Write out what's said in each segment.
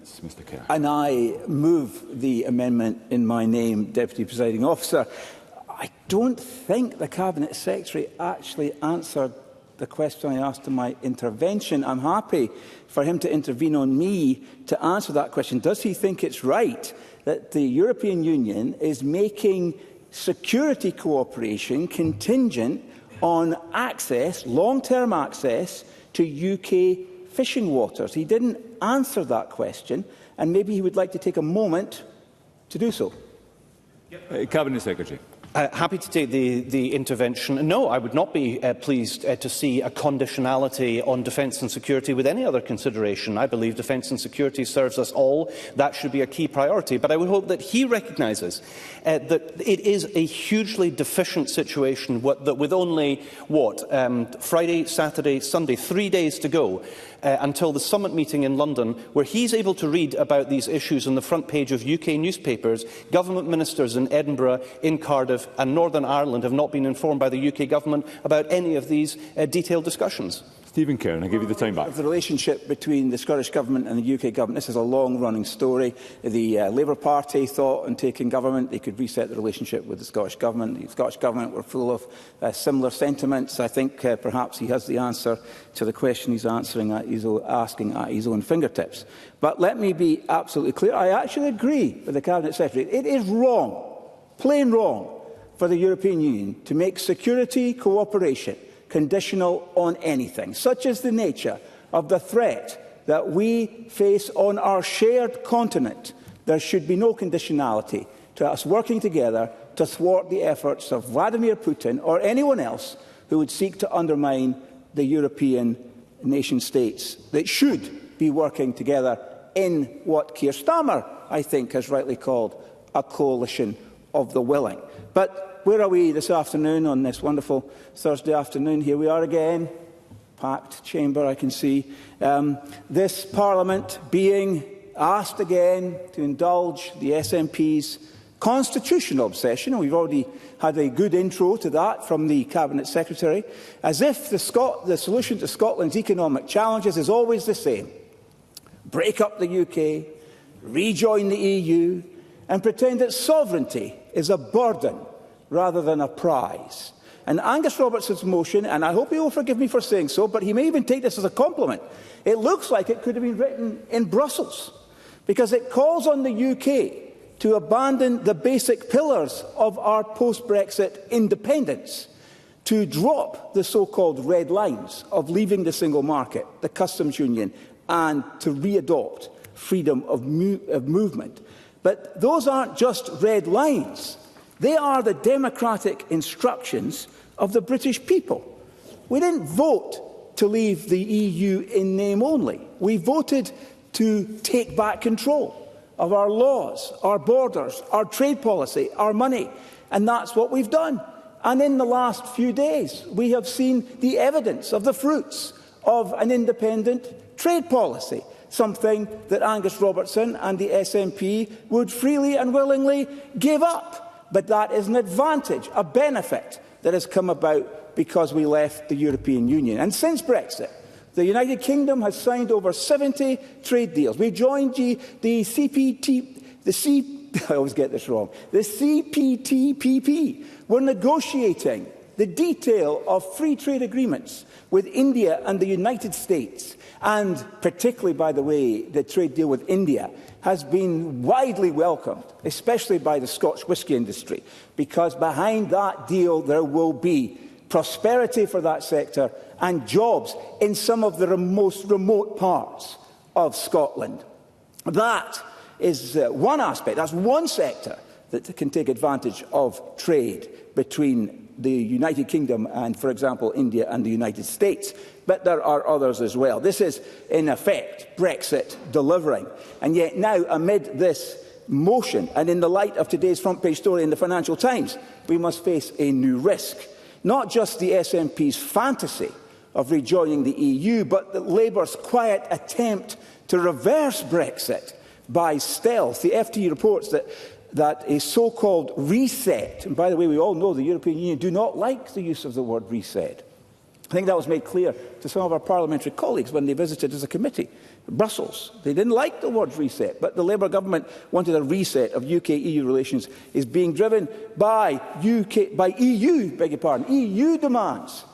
minutes. Mr Kerr. And I move the amendment in my name, Deputy Presiding Officer. I don't think the Cabinet Secretary actually answered the question I asked in my intervention. I'm happy for him to intervene on me to answer that question. Does he think it's right that the European Union is making security cooperation contingent on access, long-term access, to UK fishing waters? He didn't answer that question, and maybe he would like to take a moment to do so. Cabinet Secretary. Happy to take the intervention. No, I would not be pleased to see a conditionality on defence and security with any other consideration. I believe defence and security serves us all. That should be a key priority. But I would hope that he recognises that it is a hugely deficient situation that with only, Friday, Saturday, Sunday, 3 days to go until the summit meeting in London, where he's able to read about these issues on the front page of UK newspapers, government ministers in Edinburgh, in Cardiff and Northern Ireland have not been informed by the UK government about any of these detailed discussions. Stephen Kerr, I give you the time back. The relationship between the Scottish Government and the UK Government, this is a long-running story. The Labour Party thought in taking government they could reset the relationship with the Scottish Government. The Scottish Government were full of similar sentiments. I think perhaps he has the answer to the question he's asking at his own fingertips. But let me be absolutely clear. I actually agree with the Cabinet Secretary. It is wrong, plain wrong, for the European Union to make security cooperation conditional on anything, such as the nature of the threat that we face on our shared continent. There should be no conditionality to us working together to thwart the efforts of Vladimir Putin or anyone else who would seek to undermine the European nation-states that should be working together in what Keir Starmer, I think, has rightly called a coalition of the willing. But where are we this afternoon, on this wonderful Thursday afternoon? Here we are again, packed chamber, I can see. This Parliament being asked again to indulge the SNP's constitutional obsession, and we've already had a good intro to that from the Cabinet Secretary, as if the solution to Scotland's economic challenges is always the same. Break up the UK, rejoin the EU, and pretend that sovereignty is a burden rather than a prize. And Angus Robertson's motion, and I hope he will forgive me for saying so, but he may even take this as a compliment, it looks like it could have been written in Brussels, because it calls on the UK to abandon the basic pillars of our post-Brexit independence, to drop the so-called red lines of leaving the single market, the customs union, and to re-adopt freedom of movement. But those aren't just red lines. They are the democratic instructions of the British people. We didn't vote to leave the EU in name only. We voted to take back control of our laws, our borders, our trade policy, our money. And that's what we've done. And in the last few days, we have seen the evidence of the fruits of an independent trade policy, something that Angus Robertson and the SNP would freely and willingly give up. But that is an advantage, a benefit that has come about because we left the European Union. And since Brexit, the United Kingdom has signed over 70 trade deals. We joined the CPTPP. We're negotiating the detail of free trade agreements with India and the United States. And particularly, by the way, the trade deal with India has been widely welcomed, especially by the Scotch whisky industry, because behind that deal there will be prosperity for that sector and jobs in some of the most remote parts of Scotland. That is one aspect, that's one sector that can take advantage of trade between the United Kingdom and, for example, India and the United States. But there are others as well. This is, in effect, Brexit delivering. And yet now, amid this motion, and in the light of today's front-page story in the Financial Times, we must face a new risk. Not just the SNP's fantasy of rejoining the EU, but Labour's quiet attempt to reverse Brexit by stealth. The FT reports that a so-called reset, and by the way, we all know the European Union do not like the use of the word reset, I think that was made clear to some of our parliamentary colleagues when they visited as a committee Brussels. They didn't like the word reset, but the Labour government wanted a reset of UK-EU relations is being driven by EU demands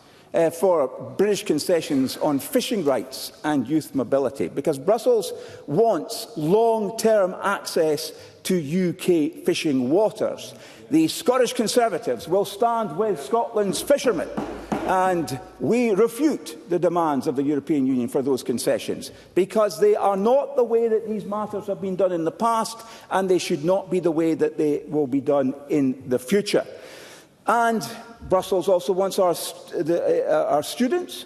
for British concessions on fishing rights and youth mobility, because Brussels wants long-term access to UK fishing waters. The Scottish Conservatives will stand with Scotland's fishermen, and we refute the demands of the European Union for those concessions, because they are not the way that these matters have been done in the past, and they should not be the way that they will be done in the future. And Brussels also wants our students,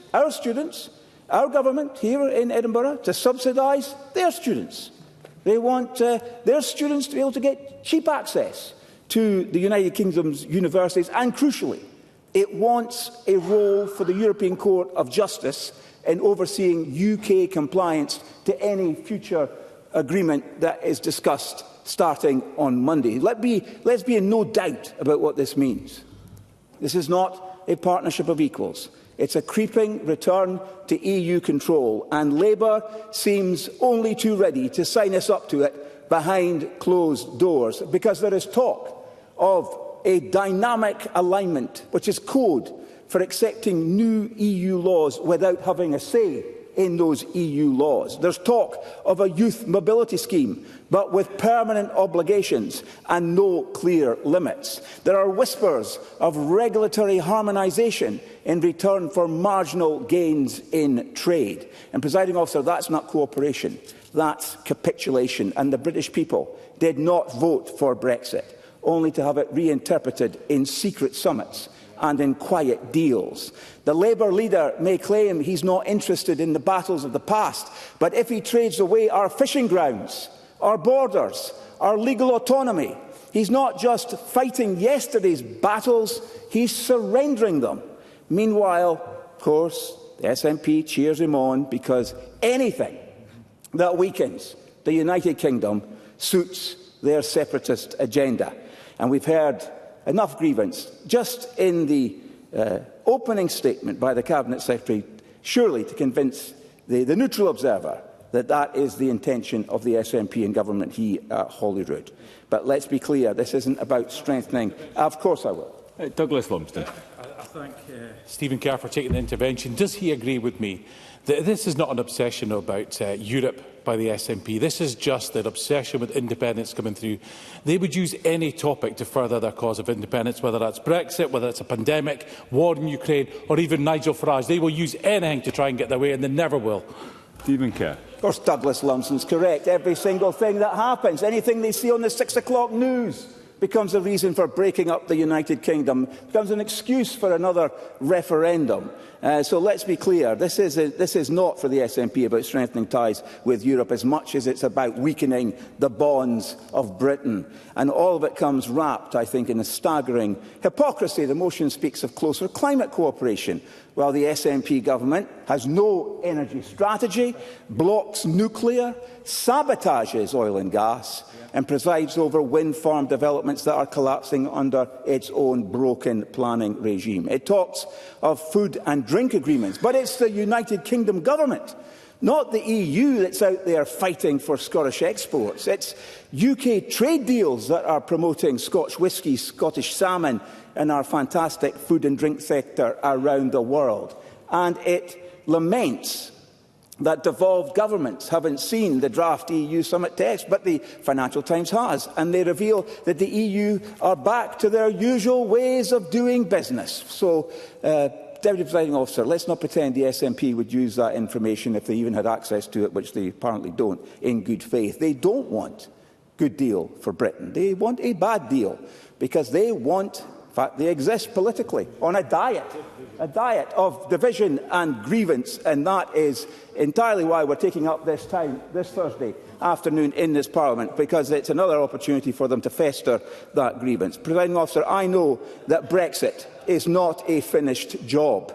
our government here in Edinburgh, to subsidise their students. They want their students to be able to get cheap access to the United Kingdom's universities, and crucially, it wants a role for the European Court of Justice in overseeing UK compliance to any future agreement that is discussed starting on Monday. Let's be in no doubt about what this means. This is not a partnership of equals. It's a creeping return to EU control, and Labour seems only too ready to sign us up to it behind closed doors, because there is talk of a dynamic alignment, which is code for accepting new EU laws without having a say in those EU laws. There's talk of a youth mobility scheme, but with permanent obligations and no clear limits. There are whispers of regulatory harmonisation in return for marginal gains in trade. And, Presiding Officer, that's not cooperation, that's capitulation. And the British people did not vote for Brexit, only to have it reinterpreted in secret summits and in quiet deals. The Labour leader may claim he's not interested in the battles of the past, but if he trades away our fishing grounds, our borders, our legal autonomy, he's not just fighting yesterday's battles, he's surrendering them. Meanwhile, of course, the SNP cheers him on, because anything that weakens the United Kingdom suits their separatist agenda. And we've heard enough grievance just in the opening statement by the Cabinet Secretary, surely to convince the neutral observer that that is the intention of the SNP and government here at Holyrood. But let's be clear, this isn't about strengthening. Of course I will. Douglas Lumsden. I thank Stephen Kerr for taking the intervention. Does he agree with me that this is not an obsession about Europe by the SNP? This is just an obsession with independence coming through. They would use any topic to further their cause of independence, whether that's Brexit, whether it's a pandemic, war in Ukraine, or even Nigel Farage. They will use anything to try and get their way, and they never will. Stephen Kerr. Of course, Douglas Lumsden's correct. Every single thing that happens, anything they see on the 6 o'clock news, becomes a reason for breaking up the United Kingdom, becomes an excuse for another referendum. So let's be clear, this is not for the SNP about strengthening ties with Europe as much as it's about weakening the bonds of Britain. And all of it comes wrapped, I think, in a staggering hypocrisy. The motion speaks of closer climate cooperation, while the SNP government has no energy strategy, blocks nuclear, sabotages oil and gas, and presides over wind farm developments that are collapsing under its own broken planning regime. It talks of food and drink agreements, but it's the United Kingdom government, not the EU, that's out there fighting for Scottish exports. It's UK trade deals that are promoting Scotch whisky, Scottish salmon, and our fantastic food and drink sector around the world. And it laments that devolved governments haven't seen the draft EU summit text, but the Financial Times has, and they reveal that the EU are back to their usual ways of doing business. So, Deputy Presiding Officer, let's not pretend the SNP would use that information, if they even had access to it, which they apparently don't, in good faith. They don't want a good deal for Britain. They want a bad deal, because they want, in fact, they exist politically on a diet of division and grievance, and that is entirely why we're taking up this time, this Thursday afternoon in this Parliament, because it's another opportunity for them to fester that grievance. Presiding Officer, I know that Brexit is not a finished job,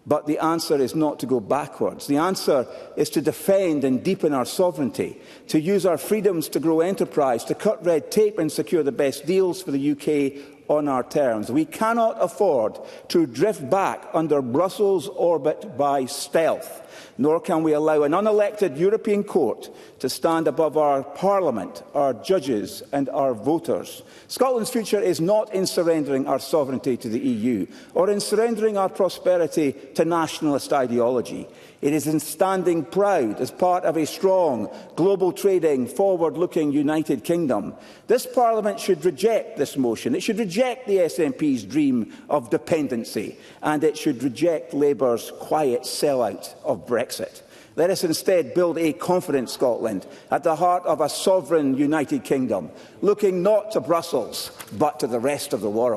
but the answer is not to go backwards. The answer is to defend and deepen our sovereignty, to use our freedoms to grow enterprise, to cut red tape and secure the best deals for the UK on our terms. We cannot afford to drift back under Brussels' orbit by stealth, nor can we allow an unelected European court to stand above our Parliament, our judges and our voters. Scotland's future is not in surrendering our sovereignty to the EU or in surrendering our prosperity to nationalist ideology. It is in standing proud as part of a strong, global trading, forward-looking United Kingdom. This Parliament should reject this motion. It should reject the SNP's dream of dependency, and it should reject Labour's quiet sellout of Brexit. Let us instead build a confident Scotland at the heart of a sovereign United Kingdom, looking not to Brussels, but to the rest of the world.